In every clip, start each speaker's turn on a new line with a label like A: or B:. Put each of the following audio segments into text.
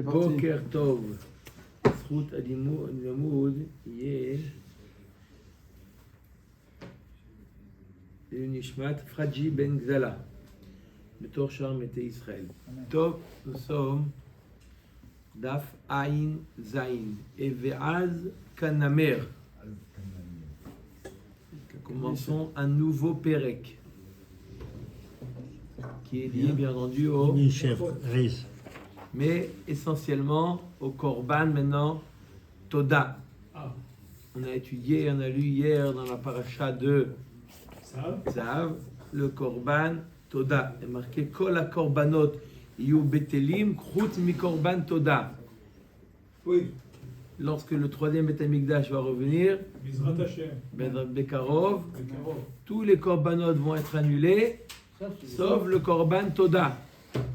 A: בוקר טוב. זכות הלימוד יהיה לנשמת פרג'י בן גזלה בתור שאר מתי ישראל. טוב, nous sommes דף עין זין ואז כנמר. Commençons un nouveau pérec qui est lié bien entendu au mais essentiellement au korban maintenant Toda. On a étudié, on a lu hier dans la paracha de Zav, le korban Toda. Il est marqué Kol ha-korbanot yu betelim chutz mi-korban Toda.
B: Oui.
A: Lorsque le troisième Beth Amikdash va revenir, Bekarov, tous les korbanot vont être annulés, sauf le korban Toda.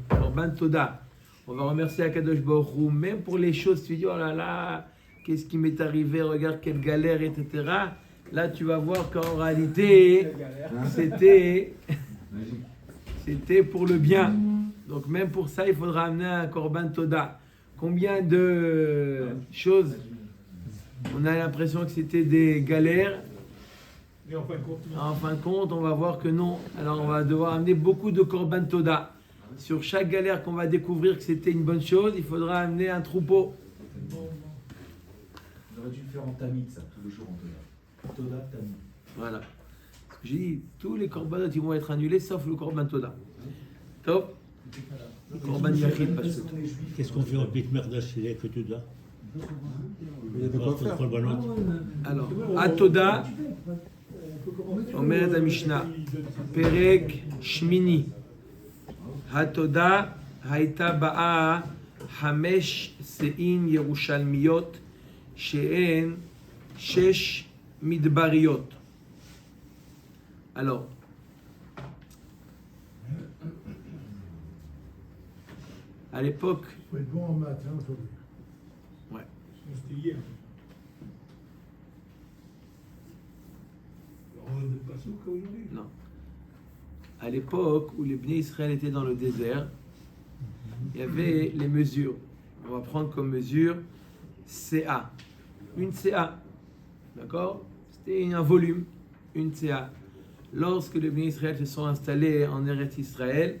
A: Korban Toda. On va remercier Akadosh Baruch Hu, même pour les choses, tu dis, oh là là, qu'est-ce qui m'est arrivé, regarde quelle galère, etc. Là, tu vas voir qu'en réalité, c'était pour le bien. Donc même pour ça, il faudra amener un korban Toda. Combien de choses, on a l'impression que c'était des galères.
B: Et en
A: fin de compte, on va voir que non. Alors on va devoir amener beaucoup de korban Toda. Sur chaque galère qu'on va découvrir que c'était une bonne chose, il faudra amener un troupeau.
C: On aurait dû le faire en tamid, ça, tous les jours en Toda. Toda, tamid.
A: Voilà. J'ai dit, tous les korbanot ils vont être annulés sauf le korban Toda. Top. Le korban yachid, pas tout.
D: Qu'est-ce qu'on fait en Bit Merdash s'il n'y a que Toda?
E: Il y a de quoi faire.
A: Alors, à Toda, Omer Mishnah, Perek Shmini. התודה הייתה באה 5 שאים ירושלמיות שהן 6 מדבריות. Alors, à l'époque,
E: Il faut être bon en maths, hein, aujourd'hui.
A: ouais.
B: C'était hier. On ne pas ça qu'aujourd'hui.
A: Non. À l'époque où les Bnei Israël étaient dans le désert, il y avait les mesures. On va prendre comme mesure CA. Une CA. D'accord? C'était un volume. Une CA. Lorsque les Bnei Israël se sont installés en Eretz Israël,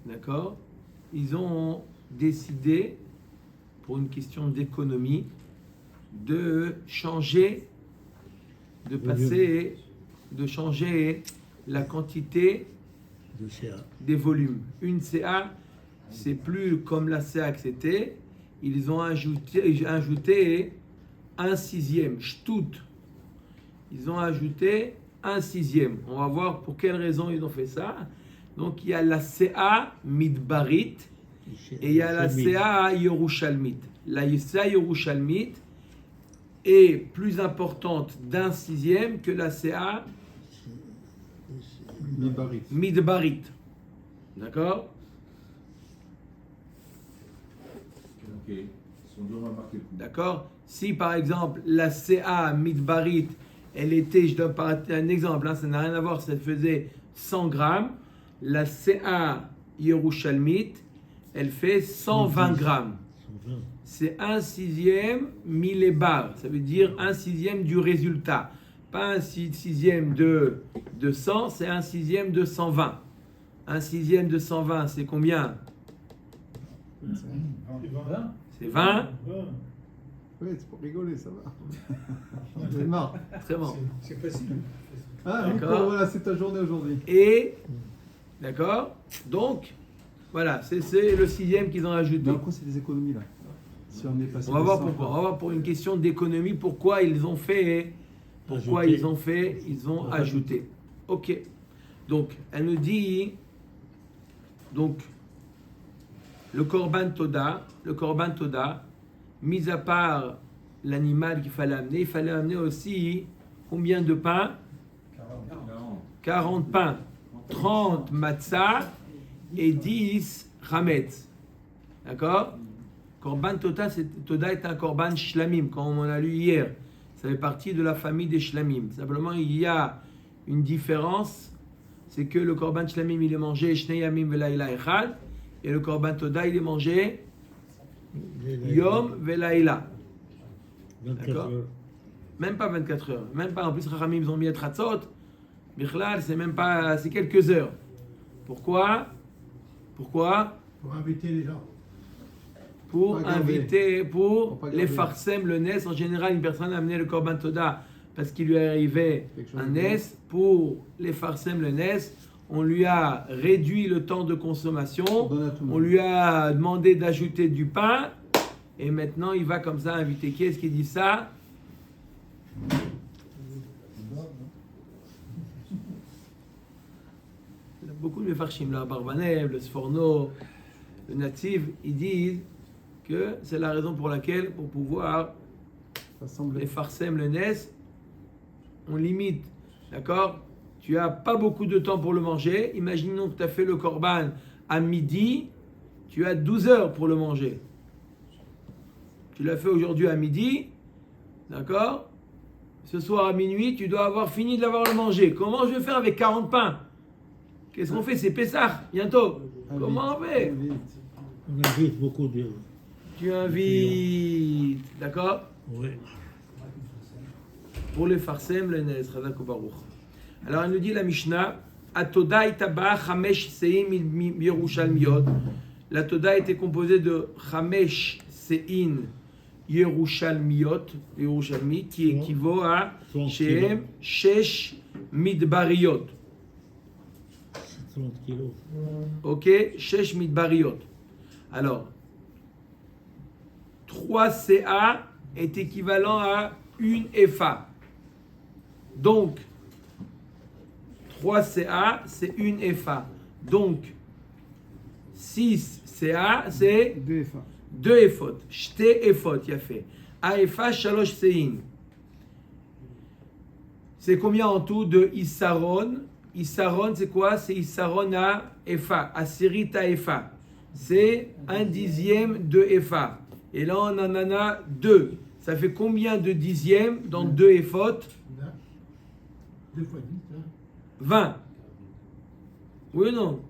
A: d'accord? Ils ont décidé, pour une question d'économie, de changer, de changer la quantité des volumes. Une CA, c'est plus comme la CA que c'était. Ils ont ajouté un sixième. Shtout. Ils ont ajouté un sixième. On va voir pour quelle raison ils ont fait ça. Donc il y a la CA Midbarit et il y a la CA Yerushalmit. La CA Yerushalmit est plus importante d'un sixième que la CA Midbarit. D'accord?
C: Ok. Ils sont durs à marquer le coup.
A: D'accord? Si par exemple la CA Midbarit, elle était, je donne un exemple, hein, ça n'a rien à voir, ça faisait 100 grammes. La CA Yerushalmit, elle fait 120 grammes. C'est un sixième millébar. Ça veut dire un sixième du résultat. Pas un sixième de 100, c'est un sixième de 120. Un sixième de 120, c'est combien? C'est 20.
E: Oui, c'est pour rigoler, ça va. C'est marre.
A: Très bon.
B: C'est facile.
E: Ah,
A: D'accord.
E: voilà, c'est ta journée aujourd'hui.
A: Et, d'accord? Donc, voilà, c'est le sixième qu'ils ont ajouté.
E: Mais en quoi c'est des économies là? Si on est passé
A: On va
E: de
A: voir
E: 100,
A: pourquoi. On va voir pour une question d'économie pourquoi ils ont fait. Pourquoi ils ont ajouté. Ok. Donc, elle nous dit. Donc, le korban Toda, mis à part l'animal qu'il fallait amener, il fallait amener aussi combien de pains? 40 pains. 30 matzah et 10 chametz. D'accord? Korban Toda est un korban shlamim, comme on a lu hier. Ça fait partie de la famille des shlamim. Simplement, il y a une différence, c'est que le korban shlamim, il est mangé shnei yamim velayla echad, Et le Korban Toda, il est mangé
D: Les-
A: Yom Velaïla.
D: 24
A: D'accord.
D: heures.
A: Même pas 24 heures. Même pas. En plus, Rachamim, ils ont mis Tratzot. Bichlal, c'est même pas. C'est quelques heures. Pourquoi? Pourquoi?
B: Pour inviter les gens.
A: Pour
E: Pas garder.
A: inviter, pour
E: pas
A: les
E: garder.
A: farsem, le nes. En général, une personne a amené le Korban Toda parce qu'il lui arrivait
E: Quelque chose
A: un
E: de
A: nes. Pour les farsem, le nes, on lui a réduit le temps de consommation.
E: Donne à tout le
A: On
E: monde.
A: lui a demandé d'ajouter du pain. Et maintenant, il va comme ça inviter. Qui est-ce qui dit ça? Il y a beaucoup de Mefarshim, là, Barbanev, le Sforno, le Nativ, ils disent que c'est la raison pour laquelle, pour pouvoir,
E: Ça semble
A: les Farsem, le Nes, on limite, d'accord? Tu as pas beaucoup de temps pour le manger. Imaginons que tu as fait le Korban à midi, tu as 12 heures pour le manger. Tu l'as fait aujourd'hui à midi, d'accord? Ce soir à minuit, tu dois avoir fini de l'avoir le manger. Comment je vais faire avec 40 pains? Qu'est-ce qu'on fait? C'est Pessah, bientôt. Comment on fait?
E: Invite.
D: On invite beaucoup de.
A: Tu invites, d'accord?
D: Oui.
A: Pour les farsem, le nes, Chazak Baruch. Alors, elle nous dit la Mishnah, Atoda itaba chamesh sein Yerushalmiot. La Toda était composée de chamesh sein Yerushalmiot, Yerushalmi, qui équivaut à
D: 30
A: Shehem shesh midbariot.
D: 30 kilos.
A: Ok, shesh midbariot. Alors, 3 CA est équivalent à 1 FA. Donc, 3 CA, c'est 1 FA. Donc, 6 CA, c'est
E: 2 FA.
A: 2 EFOT. Shte EFOT, il y a fait. A FA, Shalosh Sein. C'est combien en tout de Issaron? Issaron, c'est quoi? C'est Issaron à FA, à Sirit à FA. C'est 1/10 de FA. Et là, on en a 2. Ça fait combien de dixièmes dans 2 EFOT?
B: Là. 2 fois 10, hein.
A: 20. Oui ou non?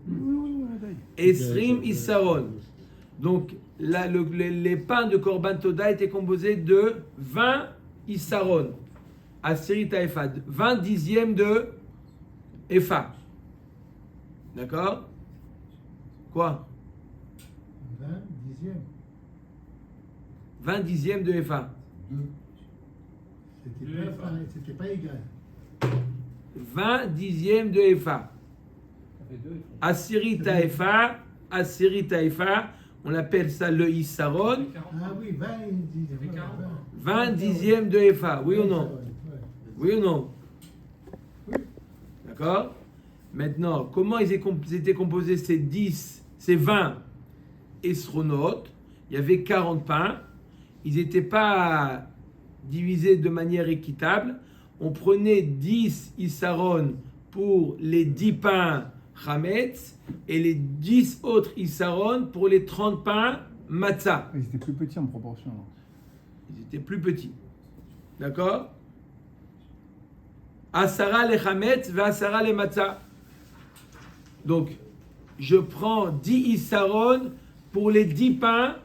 A: Esrim Issaron. Donc, là, les pains de Korban Toda étaient composés de 20 Issaron. À Sirit à FA. 20 dixièmes de FA. D'accord? Quoi?
B: 20 dixièmes.
A: 20 dixièmes de FA.
B: C'était pas égal.
A: 20 dixièmes de FA. Asirit à FA, Asirit à FA, on appelle ça le Issaron.
B: Ah oui, 20 dixièmes.
A: 20 dixièmes de FA, oui ou non? Oui ou non? D'accord? Maintenant, comment ils étaient composés ces 10, ces 20 esronotes? Il y avait 40 pains. Ils n'étaient pas divisés de manière équitable. On prenait 10 issaron pour les 10 pains chametz et les 10 autres issaron pour les 30 pains matzah.
E: Ils étaient plus petits en proportion. alors.
A: Ils étaient plus petits. D'accord? Asara les chametz, va asara les matzah. Donc, je prends 10 issaron pour les 10 pains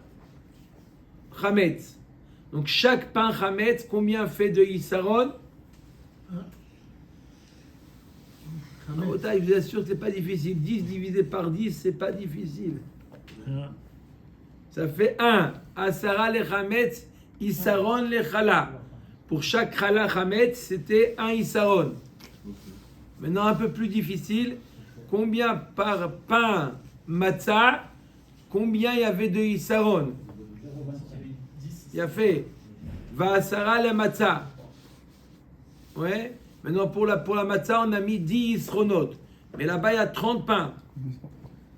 A: chametz. Donc, chaque pain chametz, combien fait de issaron? Je vous assure, c'est pas difficile. 10 divisé par 10, c'est pas difficile.
D: Ah,
A: Ça fait 1. Asara le chametz, issaron le chala. Pour chaque chala chametz, c'était 1 issaron. Maintenant, un peu plus difficile. Combien par pain matzah, combien il y avait de issaron? Il a fait va asara le matzah. Ouais. Maintenant, pour la matzah, on a mis 10 isronotes. Mais là-bas, il y a 30 pains.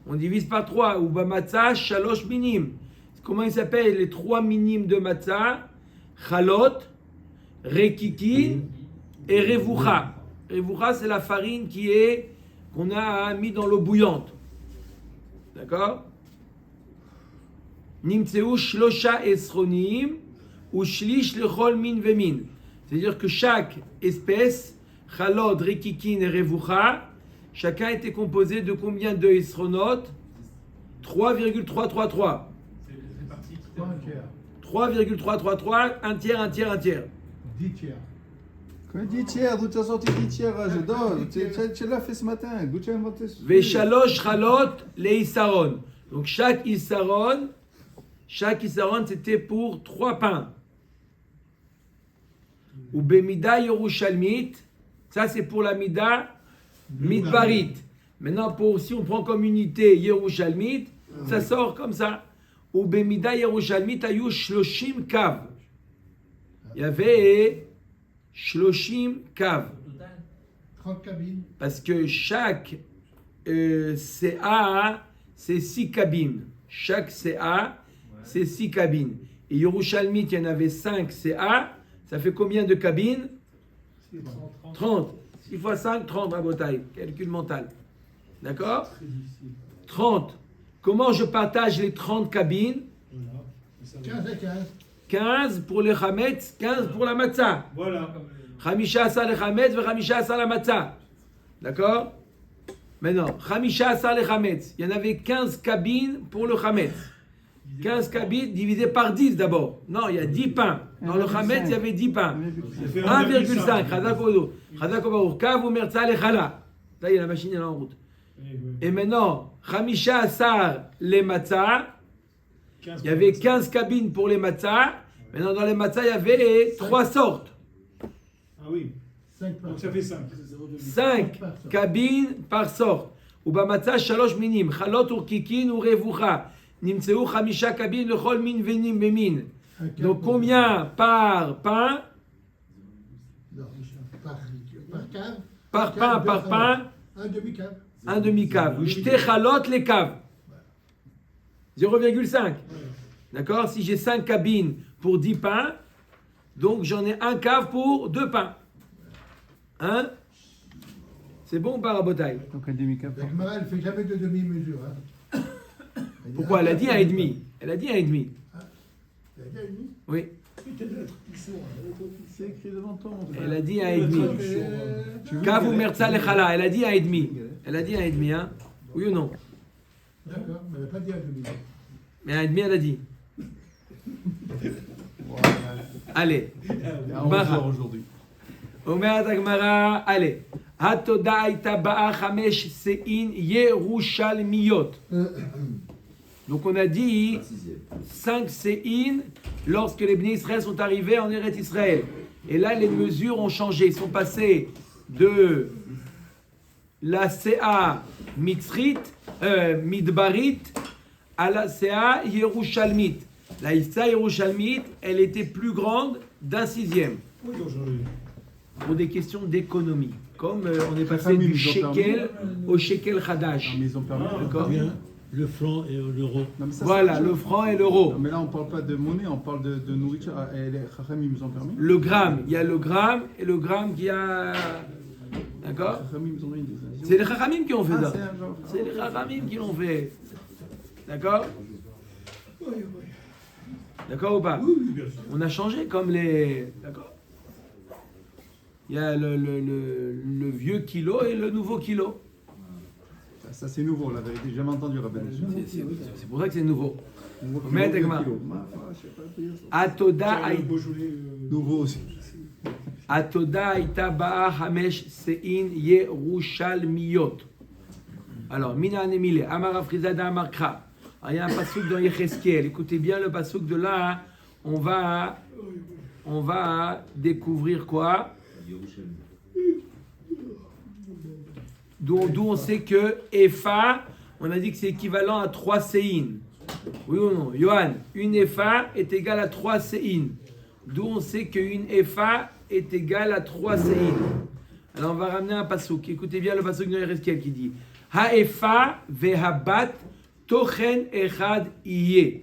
A: On divise par 3. Ou ba matzah, shalosh minim. Comment ils s'appellent les 3 minimes de matzah? Chalot, rekikin et revucha. Revucha, c'est la farine qu'on a mis dans l'eau bouillante. D'accord? Nimtseu shlosha esronim ou shlish lechol min vemin. C'est-à-dire que chaque espèce, chalot, rekikin et revucha, chacun était composé de combien de esronotes? 3,333.
B: C'est parti. 3 tiers.
A: 3,333, un tiers, un tiers, un tiers.
B: 10 tiers.
E: Quand 10 tiers, d'où tu as sorti 10 tiers, j'adore. Tu l'as fait ce matin. D'où tu as inventé ce
A: Veshalosh chalot le Issaron. Donc chaque Issaron, c'était pour 3 pains. Ou Bemida Yerushalmit, ça c'est pour la Mida Midbarit. Maintenant, si on prend comme unité Yerushalmit, ça sort comme ça. Ou Bemida Yerushalmit ayu shloshim kav. Il y avait shloshim kav.
B: 30 cabines.
A: Parce que chaque CA, c'est 6 cabines. Chaque CA, c'est 6 cabines. Et Yerushalmit, il y en avait 5 CA. Ça fait combien de cabines? 30. 6 fois 5, 30 à Botaï. Calcul mental. D'accord? 30. Comment je partage les 30 cabines?
B: 15 à 15.
A: 15 pour les Hametz, 15 pour la Matzah.
C: Voilà.
A: Chamisha asar le Hametz, Chamisha asar la Matzah. D'accord? Maintenant, Chamisha asar le Hametz. Il y en avait 15 cabines pour le Hametz. 15 cabines divisé par 10 d'abord. Non, il y a 10 pains. Dans le Hametz, il y avait 10 pains. 1,5. Chadakobaour. Kav ou Merza le Chala. Là, il y a la machine, elle est en route. Et maintenant, Chamisha asar les Matzah. Il y avait 15 cabines pour les matzahs. Maintenant, dans les matzahs, il y avait 3 sortes.
C: Ah oui.
B: 5 par
C: Donc ça fait 5.
A: 5 cabines par sorte. Uba matzah, shalosh minim. Chalot urkikin ou revucha. Nimtseu chamisha cabines, le chol min venim bemin. Donc, combien par pain?
B: Non, par cave.
A: Par pain, par pain.
B: Un demi-cave.
A: Un demi-cave. J'te chalot les caves. 0,5. D'accord? Si j'ai 5 cabines pour 10 pains, donc j'en ai un cave pour 2 pains. Hein? C'est bon ou pas, Rabotaï?
E: Donc un demi-cap.
B: La Gemara, elle ne fait jamais de demi-mesure. Hein.
A: Pourquoi? Elle a dit 1,5. Elle a dit 1,5.
B: Elle a dit 1,5.
A: Oui.
E: C'est écrit devant toi.
A: Elle a dit 1,5. Cave ou merza lechala. Elle a dit 1,5. Elle a dit 1,5. Hein? Oui ou non?
B: D'accord, mais elle n'a pas dit 1,5.
A: Mais 1,5, elle a dit. Allez. Mara.
E: aujourd'hui.
A: Omeret Agmara, allez. Hatoda aita ba'a chamesh sein Yerushalmiyot. Donc on a dit 5 sein lorsque les Bnei Israël sont arrivés en Eretz Israël. Et là, les mesures ont changé. Ils sont passés de la CA Mitzrit, Midbarit, à la CA Yerushalmit. La CA Yerushalmit, elle était plus grande d'un 6e. Pour des questions d'économie. Comme on est passé du shekel au shekel chadash.
E: Mais ils ont permis.
A: D'accord?
D: Bien, le franc et l'euro.
E: Non, mais ça,
A: Voilà,
E: c'est autre
A: le
E: chose.
A: franc et l'euro.
E: Non, mais là, on parle pas de monnaie, on parle de nourriture. Ah, et les Chacham, ils nous ont permis.
A: Le gramme, il y a le gramme et le gramme qui a... D'accord?
E: Chacham, ils nous ont mis des...
A: C'est les Chachamim qui ont fait
E: Ah,
A: ça.
E: c'est un genre.
A: C'est les Chachamim qui l'ont fait. D'accord? D'accord ou pas? On a changé comme les... D'accord? Il y a le vieux kilo et le nouveau kilo.
E: Ça, c'est nouveau, la vérité. J'ai jamais entendu Rabbi.
A: C'est pour ça que c'est nouveau.
E: Mais
A: Atoda
E: Nouveau aussi.
A: Atoda Aita Ba'a Hamesh Sein Yerushalmiyot. Alors, Mina Nemile, Amar Afrizada Amarkra. Il y a un pasouk dans Yecheskel. Écoutez bien le pasouk de là. On va découvrir quoi? D'où on sait que Efa, on a dit que c'est équivalent à 3 séin. Oui ou non? Johan, une Efa est égale à 3 séin. D'où on sait qu'une Efa est égale à 3 séin. Alors on va ramener un pasouk. Écoutez bien le pasouk de Yecheskel qui dit Ha-Efa vehabat tochen echad iye.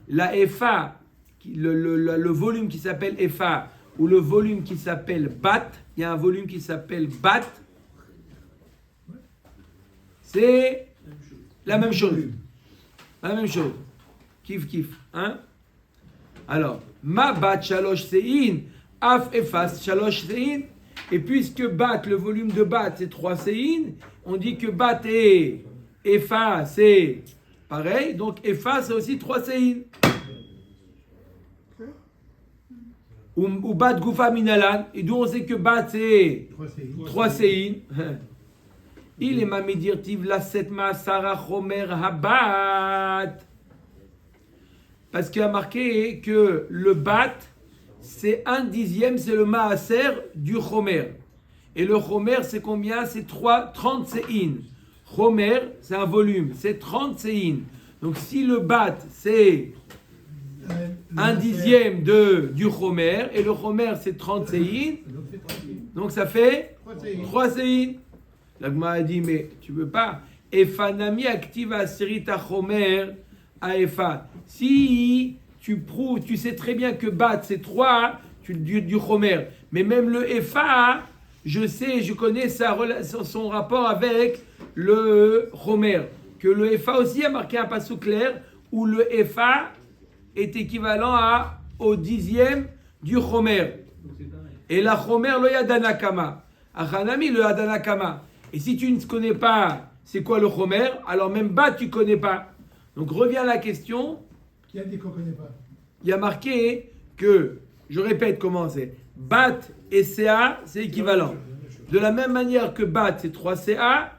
A: La Efa, le volume qui s'appelle Efa, ou le volume qui s'appelle bat, il y a un volume qui s'appelle bat, c'est la même chose. La même chose. Kif, kif. Hein? Alors, ma bat shalosh sein, af efas shalosh sein, et puisque bat, le volume de bat, c'est 3 sein, on dit que bat et efa, c'est Pareil, donc Efa, c'est aussi 3 séines. Ou Bat Goufa Minalan. Et d'où on sait que Bat, c'est 3 séines. Il est Mamidirtiv la Setma Sarah Chomer Habat. Parce qu'il a marqué que le Bat, c'est 1/10, c'est le Maaser du Chomer. Et le Chomer, c'est combien? C'est 30 séines. Chomer, c'est un volume, c'est 30 séines. Donc si le Bat, c'est 1/10 du Chomer, et le Chomer, c'est 30 séines, donc ça fait 3 séines. L'Agma a dit, mais tu veux pas. Efanami activa sirita Chomer à Efa. Si tu prouves, tu sais très bien que Bat, c'est 3 du Chomer, mais même le Efa, je sais, je connais son rapport avec le Chomer, que le Efa aussi a marqué un passou clair où le Efa est équivalent au 10e du Chomer. Et la Chomer, le Yadanakama. Achanami, le Yadanakama. Et si tu ne connais pas c'est quoi le Chomer, alors même Bat, tu ne connais pas. Donc revient à la question.
B: Qui a dit qu'on ne connaît pas?
A: Il y a marqué que, je répète comment c'est, Bat et CA, c'est équivalent. De la même manière que Bat, c'est 3 CA,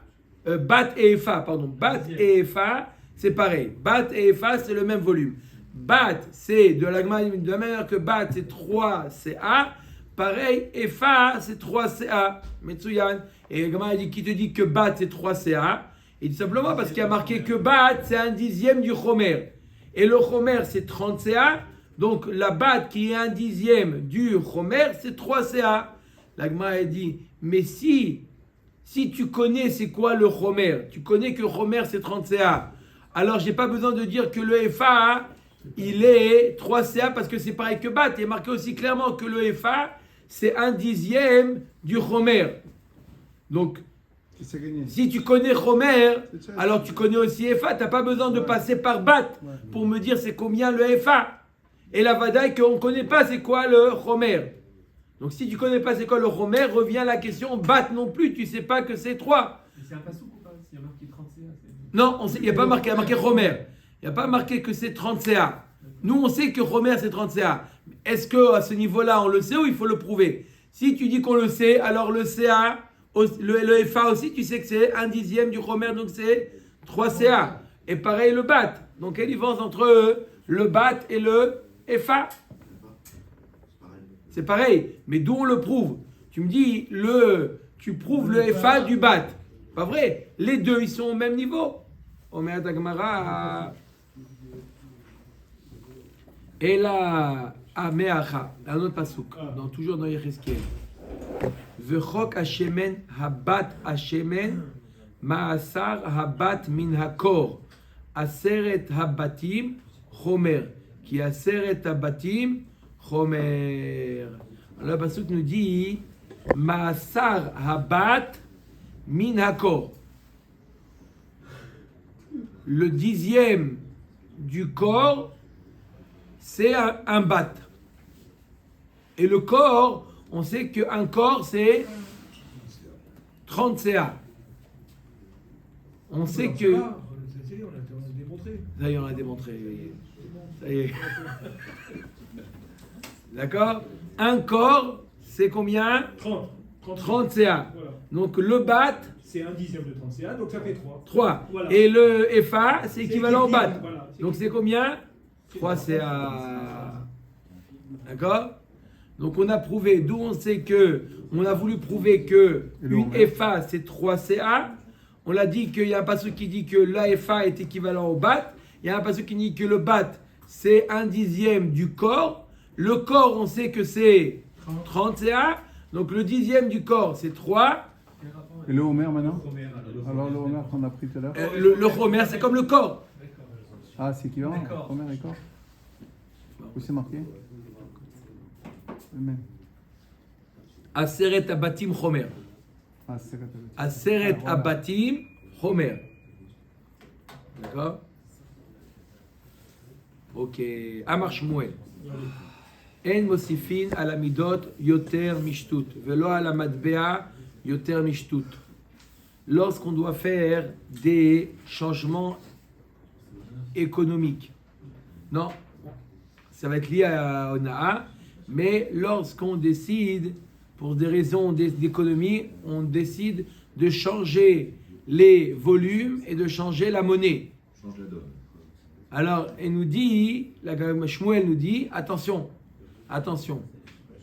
A: Bat et Efa, Bat et Efa, c'est pareil. Bat et Efa, c'est le même volume. Bat, c'est de la même manière que Bat, c'est 3 CA, pareil, Efa, c'est 3 CA. Metsuyan. Et le Gemara dit, qui te dit que Bat, c'est 3 CA? Il dit simplement parce qu'il y a marqué que Bat, c'est 1/10 du Chomer. Et le Chomer, c'est 30 CA. Donc la Bat qui est 1/10 du Chomer, c'est 3 CA. La Gemara dit, mais si tu connais c'est quoi le Chomer, tu connais que Chomer c'est 30 CA, alors j'ai pas besoin de dire que le FA, il est 3 CA parce que c'est pareil que Bat. Il est marqué aussi clairement que le FA, c'est 1/10 du Chomer. Donc, si tu connais Chomer, alors tu connais aussi FA. Tu n'as pas besoin de passer par Bat pour me dire c'est combien le FA. Et la Vadaï qu'on ne connaît pas c'est quoi le Chomer. Donc si tu ne connais pas c'est quoi le Chomer, revient la question Bat non plus, tu ne sais pas que c'est 3.
F: C'est un passouk ou pas? S'il y a marqué 30 CA,
A: non, il n'y a pas marqué, Chomer. Il n'y a pas marqué que c'est 30 CA. Nous on sait que Chomer c'est 30 CA. Est-ce qu'à ce niveau-là on le sait ou il faut le prouver? Si tu dis qu'on le sait, alors le CA, le FA aussi, tu sais que c'est 1/10 du Chomer, donc c'est 3 CA. Et pareil le Bat. Donc quelle différence entre le Bat et le FA? C'est pareil. Mais d'où on le prouve? Tu me dis, tu prouves le FA du Bat. Pas vrai. Les deux, ils sont au même niveau. Omer Dagmara. Et là, Ameacha, un autre pasouk, toujours dans Yecheskel. Vechok Hashemen Habat Hashemen Maasar Habat Min Hakor Aseret Habatim Chomer qui Aseret Habatim Chomer. Le pasouk nous dit Maasar Habat Min Hakor. Le 10e du corps, c'est un bat. Et le corps, on sait qu'un corps, c'est 30 CA. On sait que...
F: On a démontré.
A: Ça y est, on l'a démontré. Ça y est. D'accord? Un corps, c'est combien? 30 CA.
F: Voilà.
A: Donc le bat...
F: C'est 1/10 de 30 CA, donc ça fait 3.
A: 3.
F: Voilà.
A: Et le FA, c'est équivalent au bat.
F: Voilà,
A: Donc c'est combien? 3 CA. D'accord? Donc on a prouvé, d'où on sait que, on a voulu prouver que une FA c'est 3 CA. On l'a dit qu'il y a un passage qui dit que la FA est équivalent au bat. Il y a un passage qui dit que le bat c'est 1/10 du corps. Le corps, on sait que c'est 30 CA. Donc le 10e du corps c'est 3.
E: Et le Homer maintenant? Alors le Homer qu'on a pris tout à l'heure?
A: Le Homer c'est comme le corps.
E: Ah, c'est équivalent? Homer et corps? Où c'est marqué? Le même.
A: Aseret Abatim Chomer. Aseret Abatim Chomer. D'accord? Ok. Amar Shmuel. En mosifin al amidot yoter mishtut. Velo al amadbea yoter mishtut. Lorsqu'on doit faire des changements économique. Non, ça va être lié à Onaa, mais lorsqu'on décide, pour des raisons d'économie, on décide de changer les volumes et de changer la monnaie.
C: Change la donne.
A: Alors, elle nous dit, la Shmuel nous dit, attention,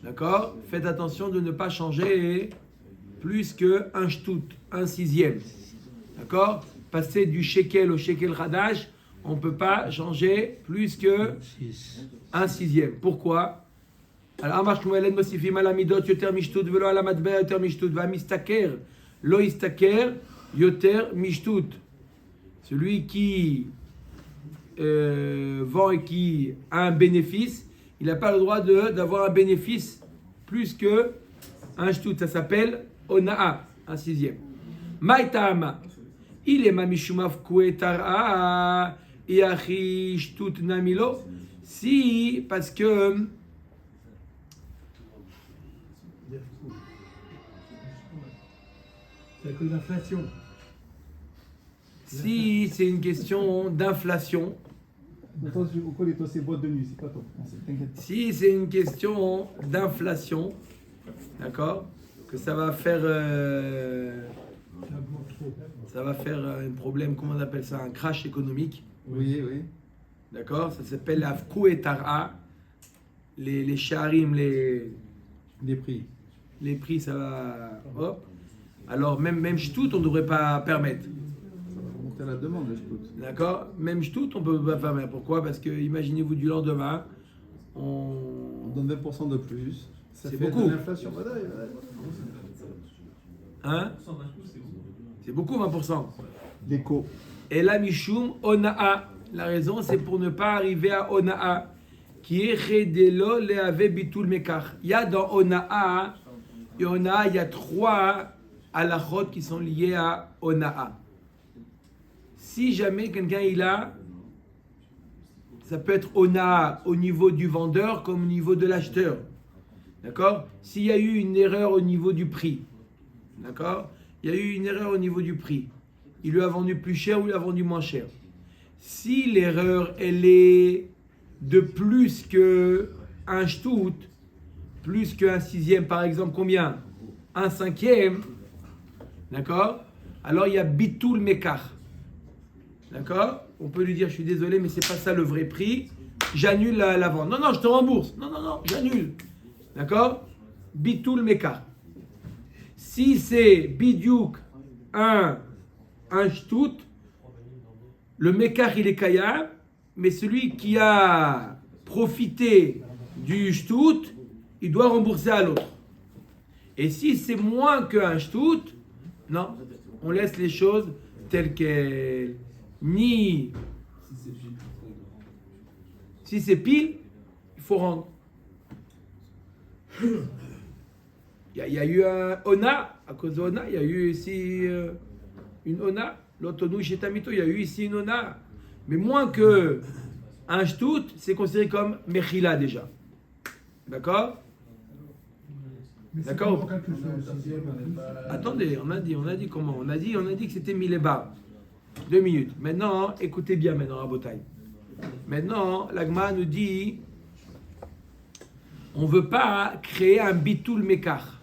A: d'accord? Faites attention de ne pas changer plus que un shtout, un sixième, d'accord? Passer du shekel au shekel radash, on ne peut pas changer plus que un sixième. Pourquoi? Alors, Amar Shmuel en mosifim ala midot yoter mishtut velo ala matbea yoter mishtut va mistaker lo istaker yoter mishtut. Celui qui vend et qui a un bénéfice, il n'a pas le droit d'avoir un bénéfice plus que un shtout. Ça s'appelle onaa, un sixième. Maïtama, il est mamishumaf kuetara iachi shtout namilo. Si, parce que
B: C'est à cause de l'inflation.
A: si c'est une question d'inflation,
E: C'est boîte de nuit, c'est pas toi. T'inquiète pas.
A: si c'est une question d'inflation, d'accord, que ça va faire un problème, comment on appelle ça, un crash économique,
E: Oui, oui.
A: d'accord, ça s'appelle la Fkouetara, les sharim,
E: Des prix.
A: les prix, ça va, hop. Alors même shtout, on ne devrait pas permettre.
E: Ça va remonter à la demande, le shtout.
A: D'accord? Même shtout, on ne peut pas permettre. Pourquoi? Parce que imaginez-vous du lendemain,
E: On donne 20% de plus. Ça
A: C'est
E: fait
A: beaucoup.
E: de l'inflation. Voilà.
A: hein? C'est beaucoup 20%.
E: L'éco.
A: Et la Mishum Onaa. La raison, c'est pour ne pas arriver à Onaa. Qui est Redelo Leave Bitul Mekar. Il y a dans Onaa, il y a 3 halachot qui sont liés à Onaa. Si jamais quelqu'un il a, ça peut être Onaa au niveau du vendeur comme au niveau de l'acheteur. D'accord? S'il y a eu une erreur au niveau du prix, d'accord? Il y a eu une erreur au niveau du prix. Il lui a vendu plus cher ou il lui a vendu moins cher. Si l'erreur, elle est de plus que un shtout, plus qu'un sixième, par exemple, combien? Un cinquième, d'accord? Alors il y a bitul mekar. D'accord? On peut lui dire, je suis désolé, mais c'est pas ça le vrai prix. J'annule la vente. Non, je te rembourse. Non, j'annule. D'accord? Bitul mekar. Si c'est bidiouk un shtout, le mekar il est kayam, mais celui qui a profité du shtout, il doit rembourser à l'autre. Et si c'est moins qu'un shtout, non, on laisse les choses telles qu'elles. Ni si c'est pile, il faut rendre. Il y a eu un Ona, à cause de Ona, il y a eu ici une Ona, l'Otonou chez Tamito, il y a eu ici une Ona. Mais moins que un shtout, c'est considéré comme Mechila déjà. D'accord?
B: Mais c'est
A: D'accord.
B: comment calculer le sixième en plus?
A: Attendez, on a dit comment? On a dit que c'était 1000 et bar. 2 minutes. Maintenant, écoutez bien maintenant, Rabotai. Maintenant, l'Agma nous dit, on ne veut pas créer un bitul mekar.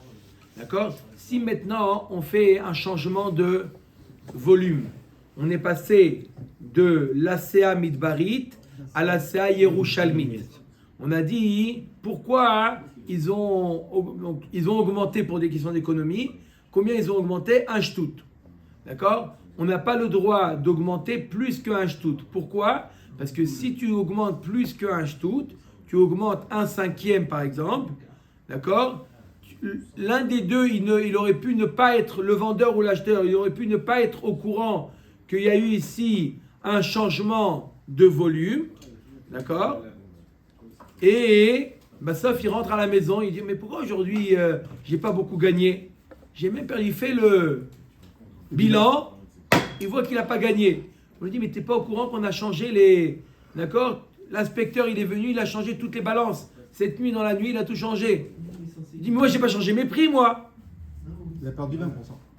A: D'accord? Si maintenant, on fait un changement de volume, on est passé de l'ACA midbarit à l'ACA yerushalmit. On a dit, pourquoi ils ont augmenté pour des questions d'économie? Combien ils ont augmenté? Un shtout. D'accord? On n'a pas le droit d'augmenter plus qu'un shtout. Pourquoi? Parce que si tu augmentes plus qu'un shtout, tu augmentes un cinquième par exemple, d'accord? L'un des deux, il aurait pu ne pas être, le vendeur ou l'acheteur, il aurait pu ne pas être au courant qu'il y a eu ici un changement de volume, d'accord? Et sauf il rentre à la maison, il dit mais pourquoi aujourd'hui j'ai pas beaucoup gagné? J'ai même perdu, il fait le bilan, il voit qu'il n'a pas gagné. On lui dit mais t'es pas au courant qu'on a changé les, d'accord? L'inspecteur il est venu, il a changé toutes les balances. Cette nuit dans la nuit il a tout changé. Il dit mais moi j'ai pas changé mes prix moi.
E: Il a perdu 20%.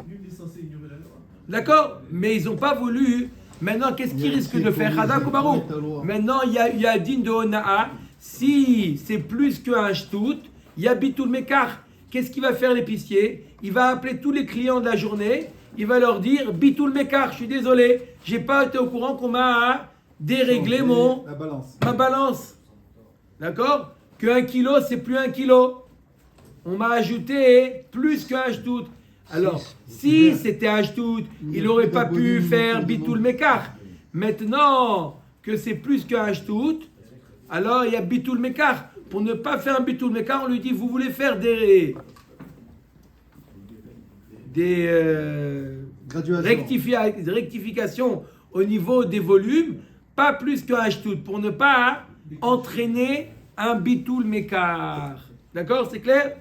F: Nul n'est censé ignorer la loi.
A: D'accord? Mais ils n'ont pas voulu Maintenant, qu'est-ce qu'il risque de faire? Hadak ou Barou? Maintenant, il y a din de Ona'a. Si c'est plus qu'un shtout, il y a bitul mekar. Qu'est-ce qu'il va faire l'épicier? Il va appeler tous les clients de la journée. Il va leur dire bitul mekar, je suis désolé, j'ai pas été au courant qu'on m'a déréglé ma balance. D'accord? Que 1 kilo, c'est plus 1 kilo. On m'a ajouté plus qu'un shtout. Alors, si c'était un shtout, il n'aurait pas pu faire bitul mekar. Maintenant que c'est plus qu'un shtout, alors il y a bitul mekar. Pour ne pas faire un bitul mekar, on lui dit, vous voulez faire des rectifications au niveau des volumes, pas plus qu'un shtout, pour ne pas entraîner un bitul mekar. D'accord, c'est clair?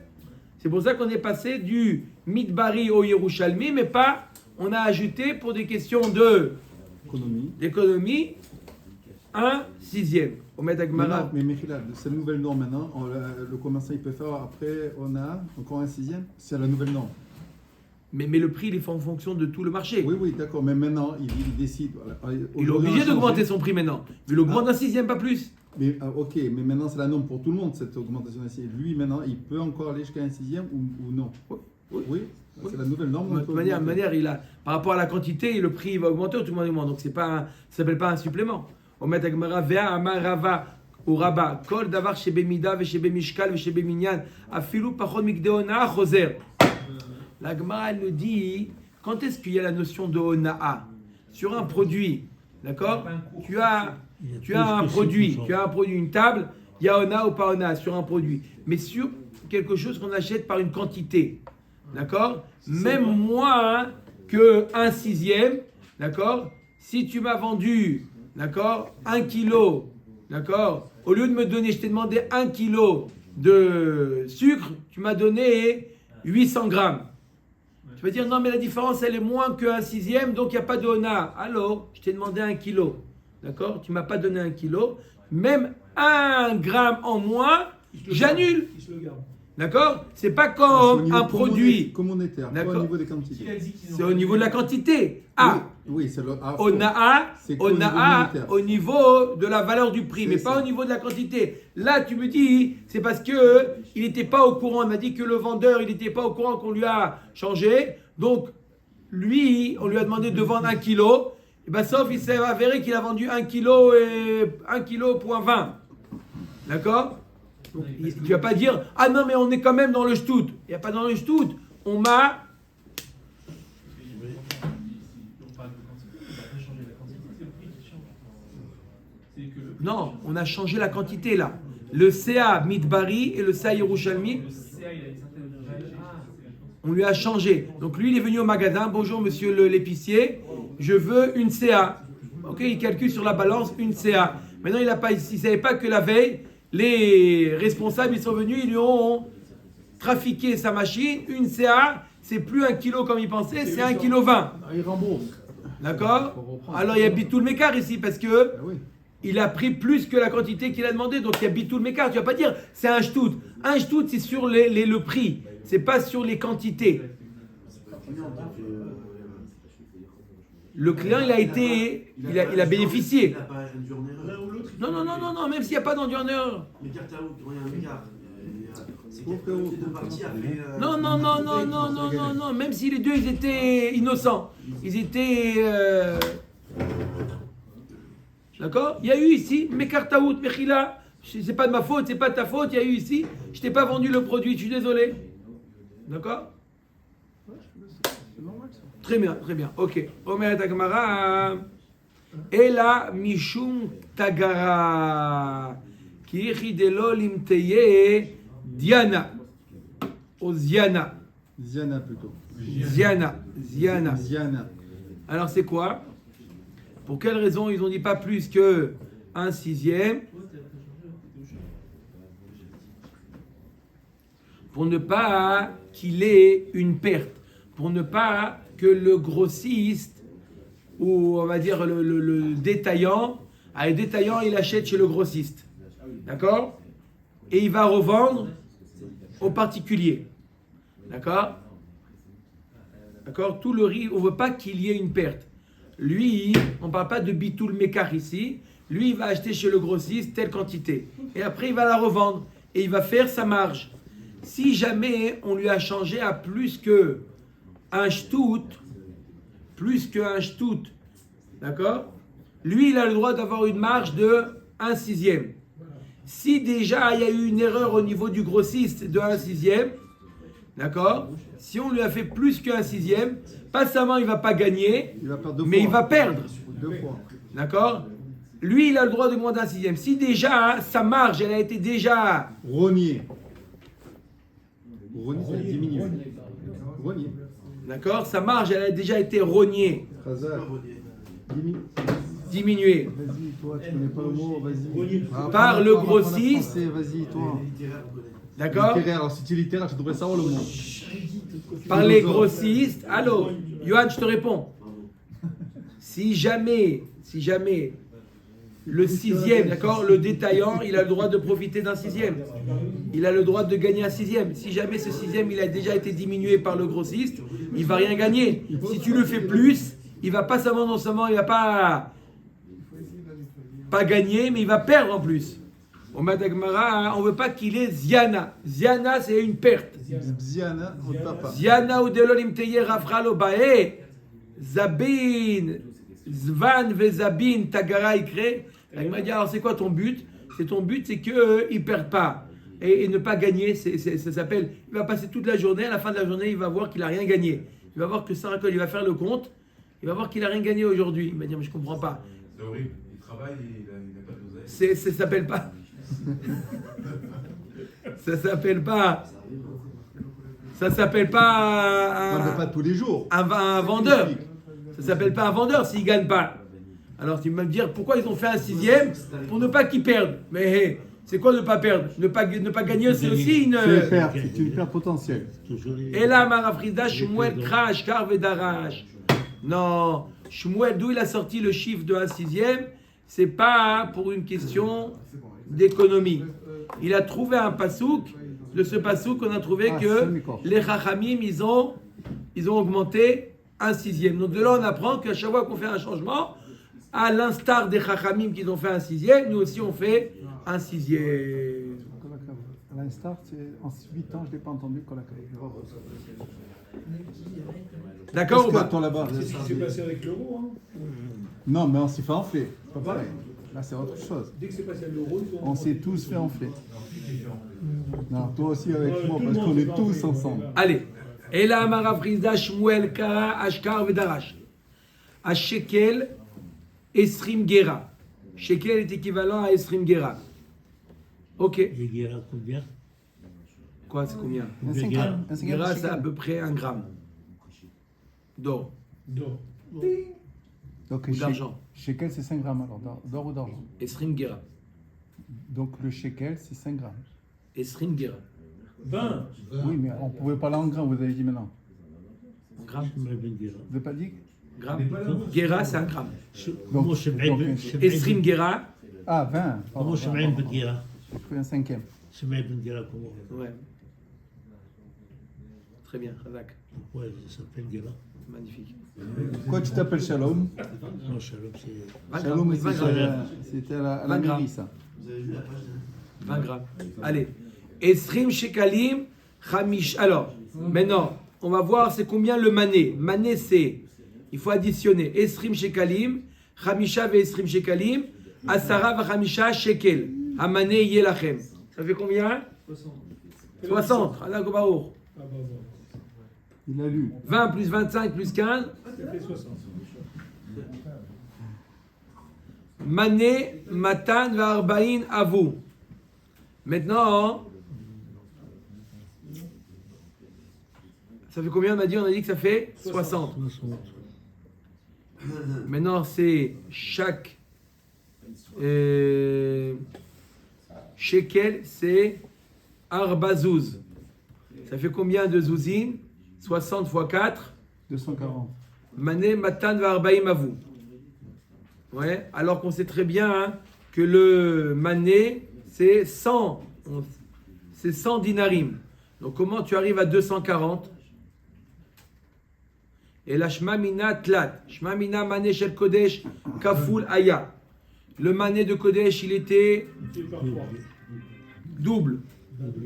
A: C'est pour ça qu'on est passé du Midbari au Yerushalmi, mais pas, on a ajouté pour des questions d'économie, 1/6. Au Metagmara.
E: Mais Mechila, c'est la nouvelle norme maintenant. Le commerçant, il peut faire après, on a encore 1/6. C'est la nouvelle norme.
A: Mais le prix, il est fait en fonction de tout le marché.
E: Oui, d'accord. Mais maintenant, il décide.
A: Il est obligé d'augmenter son prix maintenant. Il augmente 1/6, pas plus.
E: Mais ok, mais maintenant c'est la norme pour tout le monde cette augmentation d'acier. Lui maintenant, il peut encore aller jusqu'à 1/6 ou non? Oui. C'est la nouvelle norme.
A: De manière, par rapport à la quantité, le prix va augmenter tout le monde augmente. Donc ça s'appelle pas un supplément. On met Agmara Vea Amar Rava ou Rabba Kol Davar chez Bemida ve chez Bemishkal ve chez Beminyan Afilu Pachon Mikdeona Choser. La Gemara nous dit quand est-ce qu'il y a la notion de Ona'a sur un produit, d'accord? Tu as un produit, une table, il y a Ona ou pas Ona sur un produit, mais sur quelque chose qu'on achète par une quantité, d'accord? Même moins que 1/6, d'accord? Si tu m'as vendu, d'accord, 1 kilo, d'accord, au lieu de me donner, je t'ai demandé 1 kilo de sucre, tu m'as donné 800 grammes. Tu vas dire non, mais la différence elle est moins que 1/6, donc il n'y a pas de Ona. Alors, je t'ai demandé 1 kilo. D'accord? Tu ne m'as pas donné 1 kilo. Même 1 gramme en moins, j'annule. D'accord? C'est pas comme un produit.
E: Communautaire, pas au niveau des quantités.
A: C'est au niveau de la quantité.
E: Oui, c'est le
A: Ona'a au niveau de la valeur du prix, mais pas au niveau de la quantité. Là, tu me dis, c'est parce que il n'était pas au courant. Il m'a dit que le vendeur, il n'était pas au courant qu'on lui a changé. Donc, lui, on lui a demandé de vendre 1 kilo. Et bien, sauf il s'est avéré qu'il a vendu 1 kilo et 1 kilo point 20. D'accord? Donc, tu ne vas pas dire, ah non, mais on est quand même dans le shtout. Il n'y a pas dans le shtout. On m'a. Non, on a changé la quantité là. Le CA Midbari et le CA Yerushalmi, on lui a changé. Donc lui, il est venu au magasin. Bonjour monsieur l'épicier, je veux une CA. Ok, il calcule sur la balance une CA. Maintenant, il ne savait pas que la veille, les responsables, ils sont venus, ils lui ont trafiqué sa machine. Une CA, c'est plus 1 kilo comme il pensait, c'est 1,20 kg.
E: Il rembourse.
A: D'accord? Alors il y a bitul mekar ici parce que il a pris plus que la quantité qu'il a demandé, donc il y a bitul mekar. Tu vas pas dire c'est un shtout. Un shtout c'est sur le prix, c'est pas sur les quantités. Le client il a bénéficié. Non, même s'il n'y a pas d'endureur. Non, même si les deux ils étaient innocents, ils étaient d'accord? Il y a eu ici Mekartaout, Mechila, c'est pas de ma faute, c'est pas de ta faute, il y a eu ici, je t'ai pas vendu le produit, je suis désolé. D'accord? Très bien, ok. Omer Tagmara Ela Mishum Tagara Kichidelo Limteye Diana. Ou Ziana.
E: Ziana plutôt.
A: Ziana. Alors c'est quoi? Pour quelle raison ils ont dit pas plus que 1/6? Pour ne pas qu'il ait une perte. Pour ne pas que le grossiste, ou on va dire le détaillant, le détaillant il achète chez le grossiste. D'accord? Et il va revendre au particulier. D'accord? Tout le riz, on ne veut pas qu'il y ait une perte. lui, on ne parle pas de bitoul mekar ici, lui, il va acheter chez le grossiste telle quantité. Et après, il va la revendre. Et il va faire sa marge. Si jamais on lui a changé à plus qu'un shtout, d'accord? Lui, il a le droit d'avoir une marge de 1/6. Si déjà il y a eu une erreur au niveau du grossiste de 1/6, d'accord? Si on lui a fait plus qu'1/6, pas seulement il ne va pas gagner,
E: Il va perdre deux
A: mais
E: fois.
A: il va perdre.
E: 2 fois.
A: D'accord? Lui, il a le droit de moins d'1/6. Si déjà sa marge, elle a été déjà
E: Rogner. Rogner, c'est diminuer. Rogner.
A: d'accord, sa marge, elle a déjà été rognée,
E: Razak.
A: diminuée
E: Vas-y, toi, tu connais pas le mot, vas-y.
A: par le grossiste,
E: Français, vas-y, toi.
A: d'accord,
E: Littéraire, alors si tu es littéraire, tu devrais savoir le mot.
A: par les grossistes. Allô, Johan, je te réponds. Si jamais le 6e, d'accord, le détaillant, il a le droit de profiter d'un 6e. Il a le droit de gagner un 6e. Si jamais ce 6e, il a déjà été diminué par le grossiste, il va rien gagner. Si tu le fais plus, il va pas seulement, non seulement, il va pas gagner, mais il va perdre en plus. Au Madagmara, on veut pas qu'il ait Ziana. Ziana, c'est une perte.
E: Ziana, on ne peut pas.
A: Ziana ou Delolim Teye Rafralo Bae, Zabin, Zvan Vezabin Tagara Ikre. Il m'a dit, alors c'est quoi ton but? Ton but, c'est qu'ils ne perdent pas. Et ne pas gagner, ça s'appelle, il va passer toute la journée, à la fin de la journée, il va voir qu'il n'a rien gagné. Il va voir que ça récolte, il va faire le compte, il va voir qu'il n'a rien gagné aujourd'hui. Il m'a dit, mais je ne comprends pas.
C: C'est horrible. Il travaille et il n'a pas d'oseille.
A: Ça s'appelle pas. Ça s'appelle pas. Ça s'appelle
E: On
A: pas
E: ne pas tous les jours.
A: un vendeur. Ça s'appelle pas un vendeur s'il gagne pas. Alors tu vas me dire pourquoi ils ont fait un 6e pour ne pas qu'ils perdent. Mais hey, c'est quoi ne pas perdre? Ne pas gagner, c'est aussi une.
E: C'est une perte, c'est une perte potentielle.
D: Toujours les-
A: Et là, Marafrida, Shmuel Krash, Karvedarash. Non, Shmuel, d'où il a sorti le chiffre de 1/6e, c'est pas pour une question d'économie. Il a trouvé un pasouk. De ce pasouk, on a trouvé que les Chachamim, ils ont augmenté 1/6. Donc de là, on apprend qu'à chaque fois qu'on fait un changement, à l'instar des Chachamim qui ont fait 1/6, nous aussi on fait 1/6.
B: À l'instar, en 8 ans, je ne l'ai pas entendu.
A: D'accord ou
E: Qu'est-ce
A: pas?
E: que toi là-bas?
F: C'est ce qui s'est passé avec l'euro. Hein.
E: Non, mais on s'est fait enfler. C'est pas pareil. Là, c'est autre chose.
F: Dès que c'est passé à l'euro, ils ont.
E: On s'est tous fait enfler. Non, toi aussi avec
F: Ouais,
E: moi,
F: tout le
E: parce
F: monde
E: qu'on
F: s'est
E: est
F: fait
E: tous
F: enfler,
E: ensemble.
F: voilà.
A: Allez. Et là, Marafrizda, Shmuel, Kara, Ashkar, Vedarash. À Shekel, Esrim Gera. Shekel est équivalent à Esrim Gera. Ok.
D: Les guerres, combien?
A: Quoi, c'est combien?
B: Un cinquième
A: Gera,
B: de
A: c'est à
B: shekel.
A: peu près 1 gramme d'or
F: d'or.
B: Donc,
A: ou d'argent.
B: shekel, c'est 5 grammes alors, d'or ou d'argent.
A: Esrim Gera.
B: Donc le shekel, c'est 5 grammes.
A: Esrim Gera.
F: 20.
B: Oui, mais on ne pouvait pas aller en grammes, vous avez dit maintenant.
A: Gramme.
B: Vous n'avez pas dit?
A: Gramme. Gera, c'est 1 gramme.
D: Comment je
A: Esrim Gera.
B: Ah, 20.
D: Comment je mets une guerre?
B: J'ai pris un cinquième.
D: Je mets une guerre comment?
A: Ouais. Très bien, Razak.
D: Pourquoi ça s'appelle guerre?
A: Magnifique.
E: Pourquoi tu t'appelles Shalom?
D: Non, Shalom, c'est.
A: 20
E: Shalom,
A: grammes. 20 grammes.
E: c'était à la
A: 20 grammes.
E: mairie, ça.
A: 20 grammes. Allez. Esrim Shekalim, Khamish. Alors, maintenant, on va voir c'est combien le mané. Mané, c'est. Il faut additionner. Esrim Shekalim, Khamisha ve Esrim Shekalim, Asara va Khamisha Shekel. Amané Yelachem. Ça fait combien? 60. Hazak Baruch.
F: Ah bah bon.
E: Il a lu.
A: 20 plus 25 plus 15.
F: Ça fait 60.
A: Mané, Matan, Varbaïn, Avou. Maintenant, ça fait combien on a dit? On a dit que ça fait 60. Maintenant, c'est chaque shekel, c'est Arbazouz. Ça fait combien de zouzines? 60 fois 4.
B: 240.
A: Mané, Matan, Varbaïm, Avou. Ouais, alors qu'on sait très bien hein, que le mané, c'est 100. C'est 100 dinarim. Donc comment tu arrives à 240? Et la shmamina tlat. Shmamina mané shel kodesh kaful aya. Le mané de kodesh, il était
F: Il part 3.
A: double.